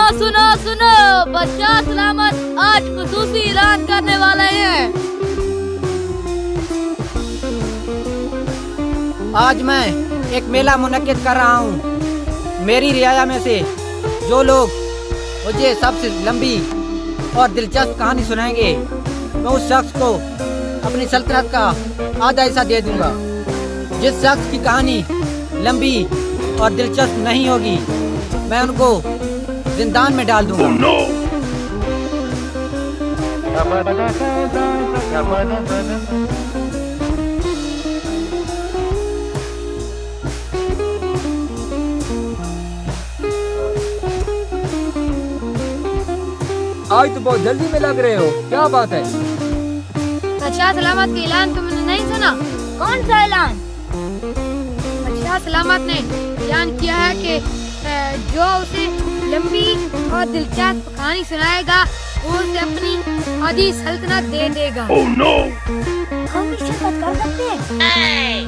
सुनो सुनो, बादशाह सलामत आज खुसूसी ऐलान करने वाले हैं। आज मैं एक मेला मुनक्किद कर रहा हूँ। मेरी रियाया में से जो लोग मुझे सबसे लंबी और दिलचस्प कहानी सुनाएंगे, मैं उस शख्स को अपनी सल्तनत का आधा हिस्सा दे दूंगा। जिस शख्स की कहानी लंबी और दिलचस्प नहीं होगी, मैं उनको जिंदान में डाल दूंगा। Oh, no! आज तो बहुत जल्दी में लग रहे हो, क्या बात है? बादशाह सलामत का ऐलान तुमने नहीं सुना? कौन सा ऐलान? बादशाह सलामत ने ऐलान किया है कि जो उसे लंबी और दिलचस्प कहानी सुनाएगा वो उसे अपनी आधी सल्तनत दे देगा। Oh, no! हम भी शिरकत कर सकते हैं?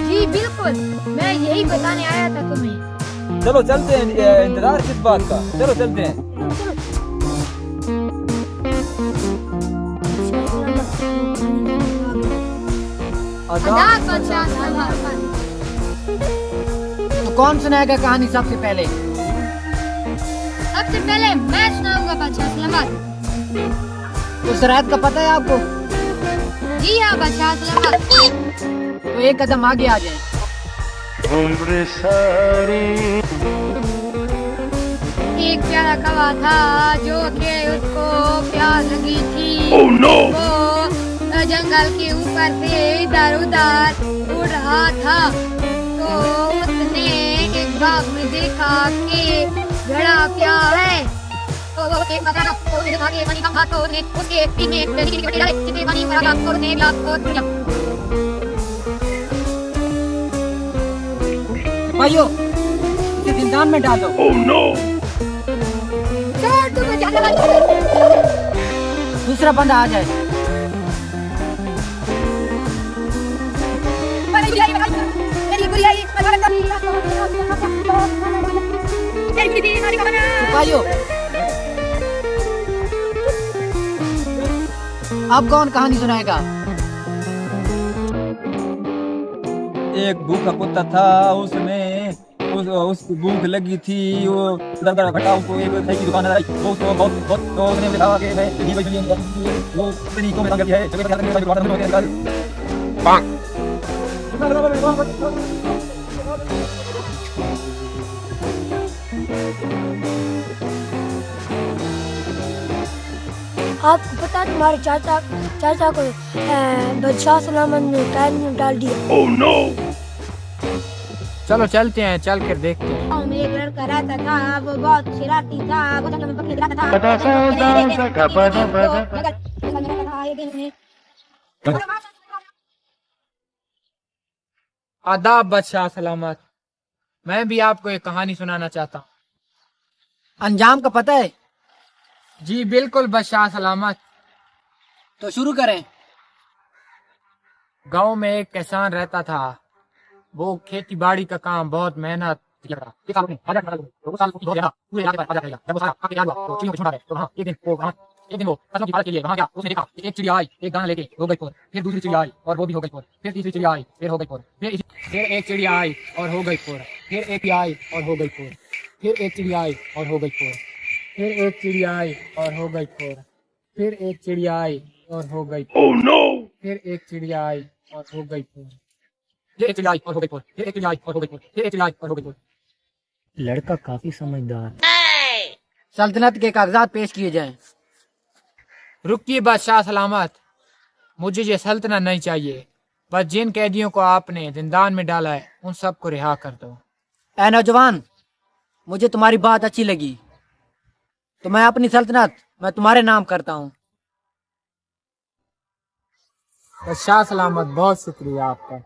जी बिल्कुल, मैं यही बताने आया था तुम्हें। चलो चलते हैं, इंतजार किस बात का? चलो चलते हैं। आदाब बादशाह सलामत। तो कौन सुनाएगा कहानी सबसे पहले? सबसे पहले मैं सुनाऊंगा बादशाह सलामत। उस रात का पता है आपको? जी हाँ बादशाह सलामत। तो एक कदम आगे आ जाए। एक प्यारा कौवा था जो कि उसको प्यास लगी थी। Oh, no! वो जंगल के ऊपर से इधर उधर उड़ रहा था, तो उसने एक बाग में देखा कि घड़ा क्या है। तो वो एक बड़ा पानी का हाथ तोड़ने उसके पीठ में डाले, जितने पानी भरा था उसने भी हाथ तोड़ दिया। भाइयों, इसे जिंदान में डाल दो। Oh, no! छोड़ तुम्हें जाने दूसरा बंदा आ जाए। भाइयों, अब कौन कहानी सुनाएगा? एक भूखा कुत्ता था, उसमें उसकी भूख लगी थी। वो दरदरा घटा उसको एक चाय की दुकान आई, वो उसको बहुत बहुत तो उसने कहा कि मैं ये भाई वो इतनी को मेरा है जगह पर जाकर दुकान में निकाल पांग। आपको पता है तुम्हारे चाचा को बादशाह सलामत ने कैद में डाल दिया। Oh, no! चलो चलते हैं, चल कर देखते हैं। गाँव में एक लड़का रहता था, वो बहुत शरारती था, वो जंगल में पकड़े जाता था। आदाब बादशाह सलामत, मैं भी आपको एक कहानी सुनाना चाहता हूँ। अंजाम का पता है? जी बिल्कुल बादशाह सलामत। तो शुरू करें। गांव में एक किसान रहता था। वो खेती बाड़ी का काम बहुत मेहनत एक दिन वो फसलों की पालक के लिए वहाँ गया। उसने देखा एक चिड़िया आई, एक दाना लेके हो गई फोर। फिर दूसरी चिड़िया आई और वो भी हो गई फोर। फिर तीसरी चिड़िया आई, फिर हो गई फोर। फिर एक चिड़िया आई और हो गई फोर। फिर एक आई और हो गई फोर। फिर एक चिड़िया आई और हो गई फोर। फिर एक चिड़िया आई और हो गई फोर। फिर एक चिड़िया आई और हो गई। Oh, no! फिर एक चिड़िया आई और हो गई फोर। फिर एक चिड़िया आई और हो गई फोर। फिर एक चिड़िया आई और हो गई फोर। फिर एक चिड़िया आई और हो गई फोर। लड़का काफी समझदार। सल्तनत के कागजात पेश किए जाएं। रुकिए बादशाह सलामत, मुझे ये सल्तनत नहीं चाहिए। बस जिन कैदियों को आपने जिंदान में डाला है उन सबको रिहा कर दो। ऐ नौजवान, मुझे तुम्हारी बात अच्छी लगी, तो मैं अपनी सल्तनत मैं तुम्हारे नाम करता हूँ। बादशाह सलामत, बहुत शुक्रिया आपका।